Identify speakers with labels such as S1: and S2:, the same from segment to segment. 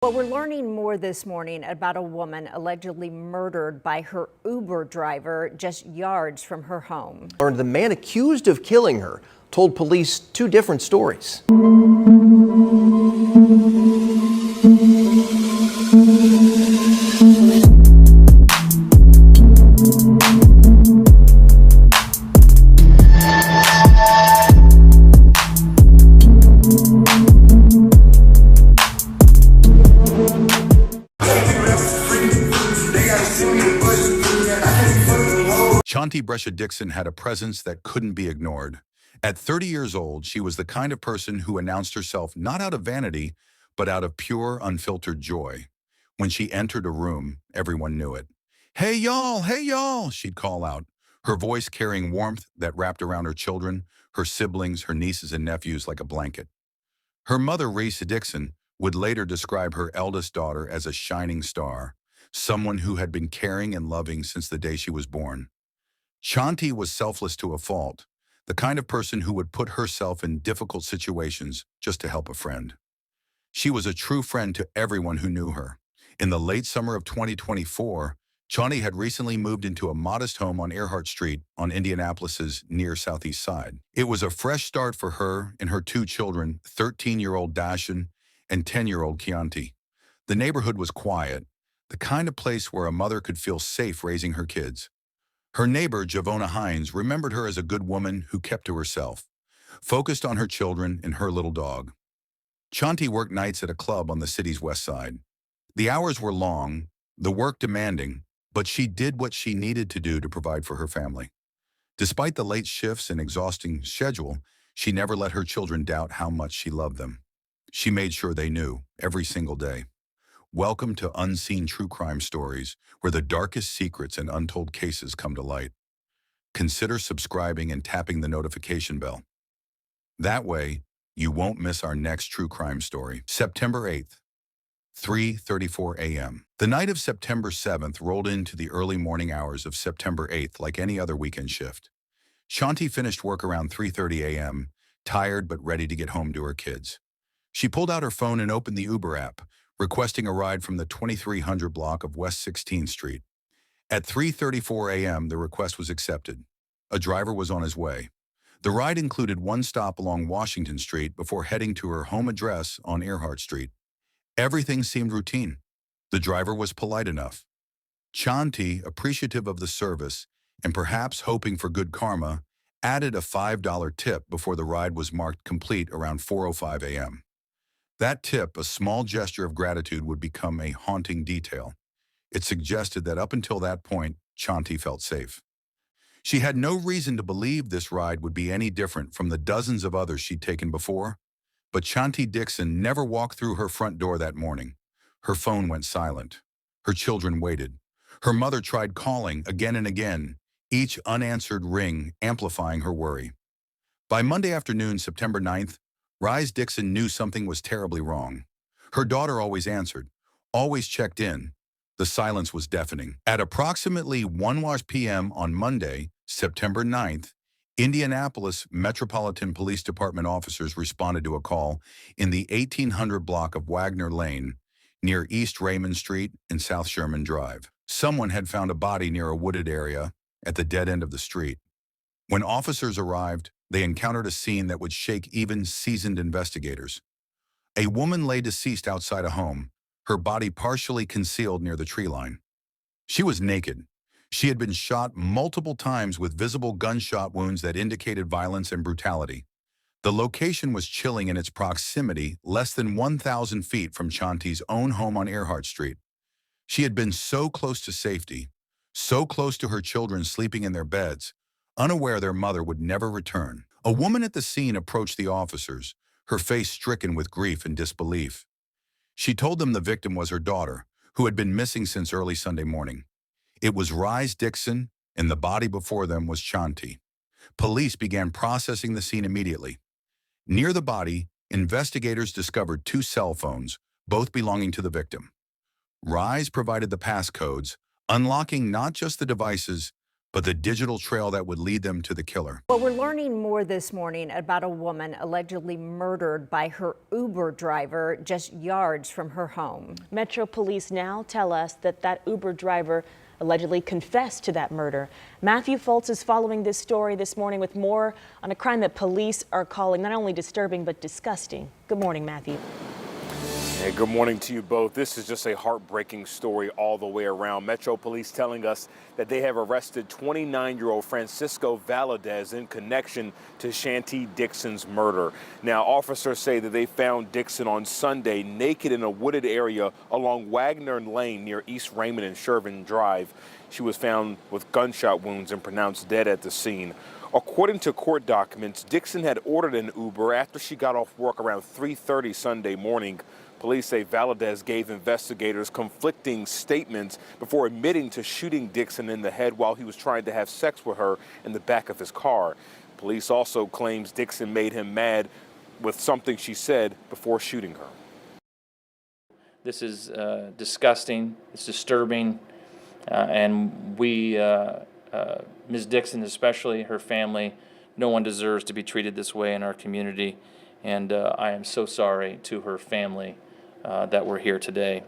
S1: Well, we're learning more this morning about a woman allegedly murdered by her Uber driver just yards from her home.
S2: Learned the man accused of killing her told police two different stories.
S3: Chanti Dixon had a presence that couldn't be ignored. At 30 years old, she was the kind of person who announced herself not out of vanity, but out of pure, unfiltered joy. When she entered a room, everyone knew it. Hey y'all, she'd call out, her voice carrying warmth that wrapped around her children, her siblings, her nieces and nephews like a blanket. Her mother, Chanti Dixon, would later describe her eldest daughter as a shining star, someone who had been caring and loving since the day she was born. Chanti was selfless to a fault, the kind of person who would put herself in difficult situations just to help a friend. She was a true friend to everyone who knew her. In the late summer of 2024, Chanti had recently moved into a modest home on Earhart Street on Indianapolis's near southeast side. It was a fresh start for her and her two children, 13-year-old Dashan and 10-year-old Chianti. The neighborhood was quiet, the kind of place where a mother could feel safe raising her kids. Her neighbor, Javona Hines, remembered her as a good woman who kept to herself, focused on her children and her little dog. Chanti worked nights at a club on the city's west side. The hours were long, the work demanding, but she did what she needed to do to provide for her family. Despite the late shifts and exhausting schedule, she never let her children doubt how much she loved them. She made sure they knew, every single day. Welcome to Unseen True Crime Stories, where the darkest secrets and untold cases come to light. Consider subscribing and tapping the notification bell. That way, you won't miss our next true crime story. September 8th, 3:34 a.m. The night of September 7th rolled into the early morning hours of September 8th like any other weekend shift. Chanti finished work around 3:30 a.m., tired but ready to get home to her kids. She pulled out her phone and opened the Uber app, requesting a ride from the 2300 block of West 16th Street. At 3:34 a.m., the request was accepted. A driver was on his way. The ride included one stop along Washington Street before heading to her home address on Earhart Street. Everything seemed routine. The driver was polite enough. Chanti, appreciative of the service and perhaps hoping for good karma, added a $5 tip before the ride was marked complete around 4:05 a.m. That tip, a small gesture of gratitude, would become a haunting detail. It suggested that up until that point, Chanti felt safe. She had no reason to believe this ride would be any different from the dozens of others she'd taken before, but Chanti Dixon never walked through her front door that morning. Her phone went silent. Her children waited. Her mother tried calling again and again, each unanswered ring amplifying her worry. By Monday afternoon, September 9th, Rideshare Dixon knew something was terribly wrong. Her daughter always answered, always checked in. The silence was deafening. At approximately 1:00 p.m. on Monday, September 9th, Indianapolis Metropolitan Police Department officers responded to a call in the 1800 block of Wagner Lane, near East Raymond Street and South Sherman Drive. Someone had found a body near a wooded area at the dead end of the street. When officers arrived, they encountered a scene that would shake even seasoned investigators. A woman lay deceased outside a home, her body partially concealed near the tree line. She was naked. She had been shot multiple times with visible gunshot wounds that indicated violence and brutality. The location was chilling in its proximity, less than 1,000 feet from Chanti's own home on Earhart Street. She had been so close to safety, so close to her children sleeping in their beds, unaware their mother would never return. A woman at the scene approached the officers, her face stricken with grief and disbelief. She told them the victim was her daughter, who had been missing since early Sunday morning. It was Rideshare Dixon, and the body before them was Chanti. Police began processing the scene immediately. Near the body, investigators discovered two cell phones, both belonging to the victim. Rise provided the passcodes, unlocking not just the devices, but the digital trail that would lead them to the killer.
S1: Well, we're learning more this morning about a woman allegedly murdered by her Uber driver just yards from her home.
S4: Metro Police now tell us that Uber driver allegedly confessed to that murder. Matthew Foltz is following this story this morning with more on a crime that police are calling not only disturbing but disgusting. Good morning, Matthew.
S5: Hey, good morning to you both. This is just a heartbreaking story all the way around. Metro Police telling us that they have arrested 29-year-old Francisco Valadez in connection to Chanti Dixon's murder. Now, officers say that they found Dixon on Sunday naked in a wooded area along Wagner Lane near East Raymond and Shervin Drive. She was found with gunshot wounds and pronounced dead at the scene. According to court documents, Dixon had ordered an Uber after she got off work around 3:30 Sunday morning. Police say Valadez gave investigators conflicting statements before admitting to shooting Dixon in the head while he was trying to have sex with her in the back of his car. Police also claims Dixon made him mad with something she said before shooting her.
S6: This is disgusting, it's disturbing, and we, Ms. Dixon especially, her family, no one deserves to be treated this way in our community, and I am so sorry to her family that we're here today.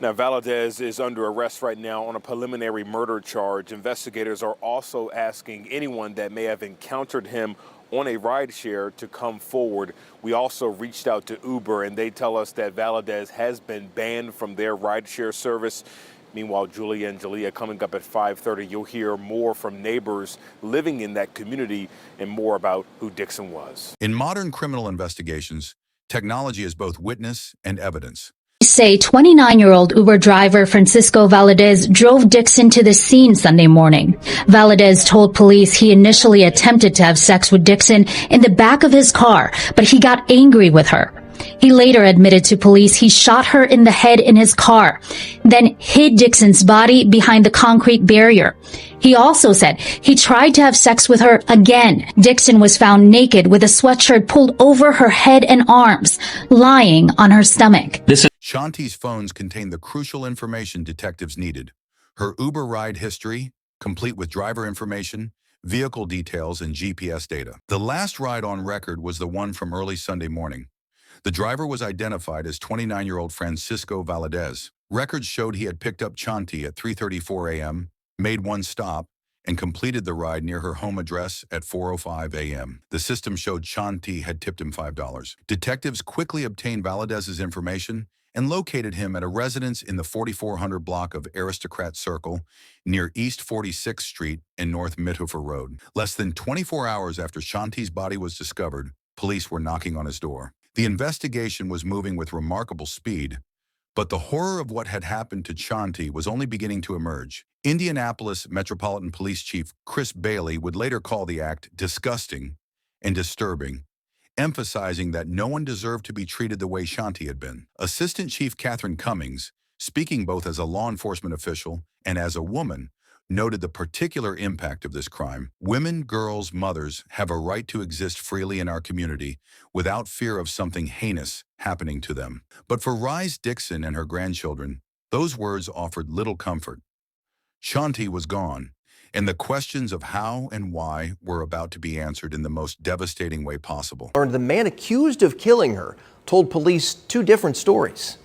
S5: Now, Valadez is under arrest right now on a preliminary murder charge. Investigators are also asking anyone that may have encountered him on a rideshare to come forward. We also reached out to Uber, and they tell us that Valadez has been banned from their rideshare service. Meanwhile, Julia and Jalea, coming up at 5:30, you'll hear more from neighbors living in that community and more about who Dixon was.
S3: In modern criminal investigations, technology is both witness and evidence.
S7: Say 29-year-old Uber driver Francisco Valadez drove Dixon to the scene Sunday morning. Valadez told police he initially attempted to have sex with Dixon in the back of his car, but he got angry with her. He later admitted to police he shot her in the head in his car, then hid Dixon's body behind the concrete barrier. He also said he tried to have sex with her again. Dixon was found naked with a sweatshirt pulled over her head and arms, lying on her stomach.
S3: Chanti's phones contained the crucial information detectives needed. Her Uber ride history, complete with driver information, vehicle details, and GPS data. The last ride on record was the one from early Sunday morning. The driver was identified as 29-year-old Francisco Valadez. Records showed he had picked up Chanti at 3:34 a.m., made one stop, and completed the ride near her home address at 4:05 a.m. The system showed Chanti had tipped him $5. Detectives quickly obtained Valadez's information and located him at a residence in the 4400 block of Aristocrat Circle near East 46th Street and North Mithoefer Road. Less than 24 hours after Chanti's body was discovered, police were knocking on his door. The investigation was moving with remarkable speed, but the horror of what had happened to Chanti was only beginning to emerge. Indianapolis Metropolitan Police Chief Chris Bailey would later call the act disgusting and disturbing, emphasizing that no one deserved to be treated the way Chanti had been. Assistant Chief Catherine Cummings, speaking both as a law enforcement official and as a woman, noted the particular impact of this crime. Women, girls, mothers have a right to exist freely in our community without fear of something heinous happening to them. But for Rise Dixon and her grandchildren, those words offered little comfort. Chanti was gone, and the questions of how and why were about to be answered in the most devastating way possible.
S2: The man accused of killing her told police two different stories.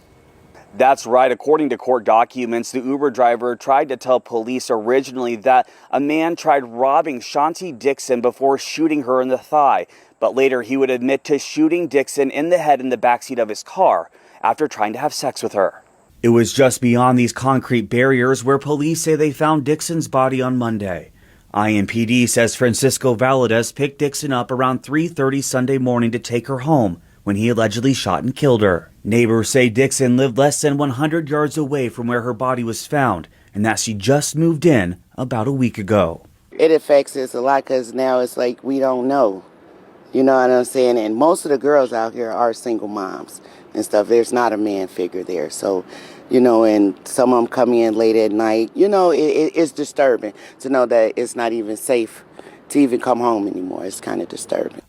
S8: That's right. According to court documents, the Uber driver tried to tell police originally that a man tried robbing Chanti Dixon before shooting her in the thigh. But later he would admit to shooting Dixon in the head in the backseat of his car after trying to have sex with her. It was just beyond these concrete barriers where police say they found Dixon's body on Monday. IMPD says Francisco Valadez picked Dixon up around 3:30 Sunday morning to take her home when he allegedly shot and killed her. Neighbors say Dixon lived less than 100 yards away from where her body was found and that she just moved in about a week ago.
S9: It affects us a lot because now it's like we don't know. You know what I'm saying? And most of the girls out here are single moms and stuff. There's not a man figure there. So, you know, and some of them come in late at night. You know, it's disturbing to know that it's not even safe to even come home anymore. It's kind of disturbing.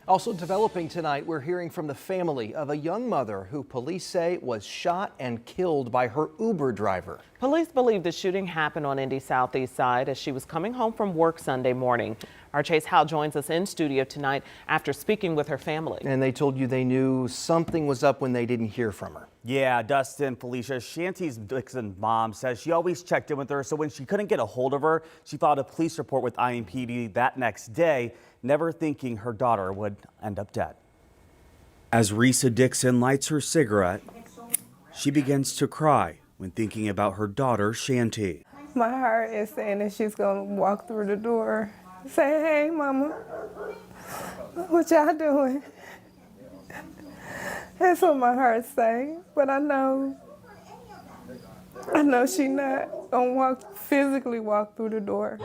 S2: Also developing tonight, we're hearing from the family of a young mother who police say was shot and killed by her Uber driver.
S10: Police believe the shooting happened on Indy Southeast Side as she was coming home from work Sunday morning. Our Chase Howe joins us in studio tonight after speaking with her family.
S2: And they told you they knew something was up when they didn't hear from her.
S8: Yeah, Dustin, Felicia, Chanti Dixon's mom says she always checked in with her, so when she couldn't get a hold of her, she filed a police report with IMPD that next day, never thinking her daughter would end up dead. As Risa Dixon lights her cigarette, she begins to cry when thinking about her daughter, Chanti.
S11: My heart is saying that she's gonna walk through the door, say, "Hey, mama, what y'all doing?" That's what my heart's saying, but I know she not gonna physically walk through the door.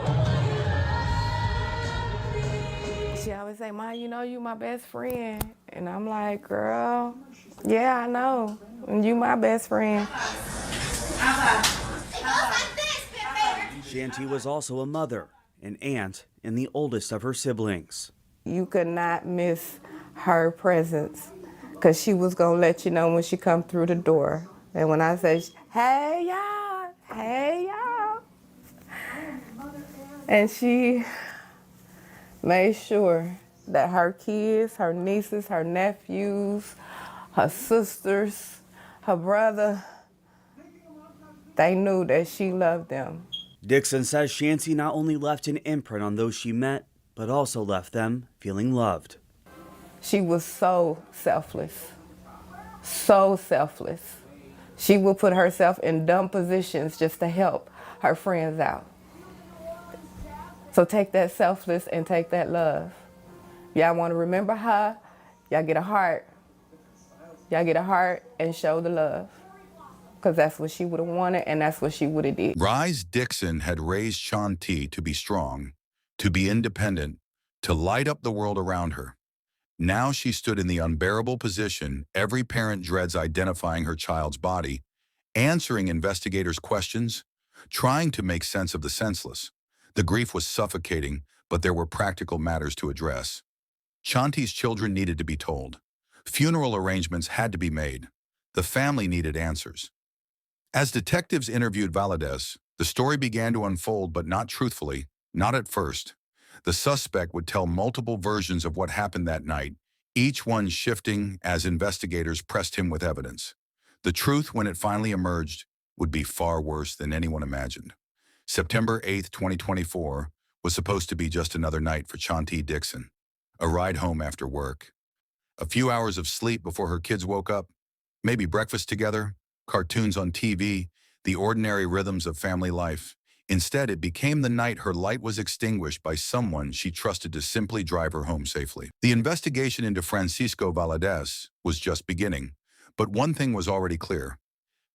S11: She always say, "Ma, you know you my best friend." And I'm like, "Girl, yeah, I know. And you my best friend."
S8: Chanti was also a mother, an aunt, and the oldest of her siblings.
S11: You could not miss her presence because she was going to let you know when she come through the door. And when I say, "Hey, y'all, hey, y'all." And she made sure that her kids, her nieces, her nephews, her sisters, her brother, they knew that she loved them.
S8: Dixon says Chanti not only left an imprint on those she met, but also left them feeling loved.
S11: She was so selfless, so selfless. She would put herself in dumb positions just to help her friends out. So take that selfless and take that love. Y'all want to remember her, y'all get a heart. Y'all get a heart and show the love. Because that's what she would have wanted and that's what she would have did.
S3: Rise Dixon had raised Chanti to be strong, to be independent, to light up the world around her. Now she stood in the unbearable position every parent dreads, identifying her child's body, answering investigators' questions, trying to make sense of the senseless. The grief was suffocating, but there were practical matters to address. Chanti's children needed to be told. Funeral arrangements had to be made. The family needed answers. As detectives interviewed Valadez, the story began to unfold, but not truthfully, not at first. The suspect would tell multiple versions of what happened that night, each one shifting as investigators pressed him with evidence. The truth, when it finally emerged, would be far worse than anyone imagined. September 8th, 2024, was supposed to be just another night for Chanti Dixon. A ride home after work. A few hours of sleep before her kids woke up. Maybe breakfast together, cartoons on TV, the ordinary rhythms of family life. Instead, it became the night her light was extinguished by someone she trusted to simply drive her home safely. The investigation into Francisco Valadez was just beginning, but one thing was already clear.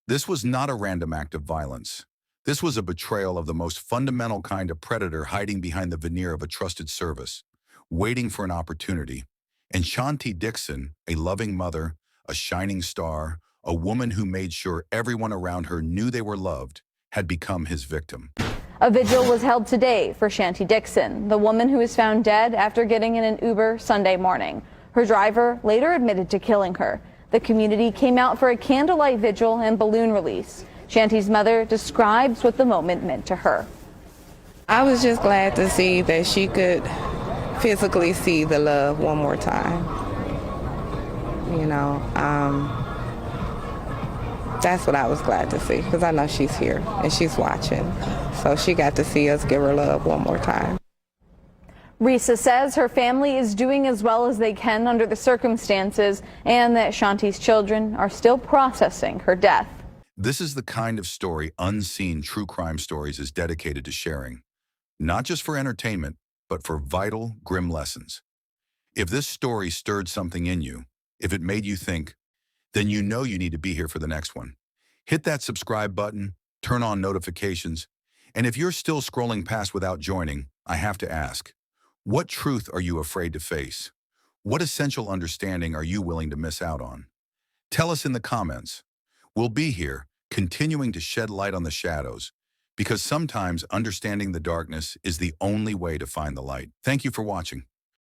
S3: This was not a random act of violence. This was a betrayal of the most fundamental kind of predator, hiding behind the veneer of a trusted service, waiting for an opportunity. And Chanti Dixon, a loving mother, a shining star, a woman who made sure everyone around her knew they were loved, had become his victim.
S12: A vigil was held today for Chanti Dixon, the woman who was found dead after getting in an Uber Sunday morning. Her driver later admitted to killing her. The community came out for a candlelight vigil and balloon release. Chanti's mother describes what the moment meant to her.
S11: I was just glad to see that she could physically see the love one more time. You know, that's what I was glad to see, because I know she's here and she's watching. So she got to see us give her love one more time.
S12: Risa says her family is doing as well as they can under the circumstances and that Chanti's children are still processing her death.
S3: This is the kind of story Unseen True Crime Stories is dedicated to sharing, not just for entertainment, but for vital, grim lessons. If this story stirred something in you, if it made you think, then you know you need to be here for the next one. Hit that subscribe button, turn on notifications, and if you're still scrolling past without joining, I have to ask, what truth are you afraid to face? What essential understanding are you willing to miss out on? Tell us in the comments. We'll be here, continuing to shed light on the shadows, because sometimes understanding the darkness is the only way to find the light. Thank you for watching.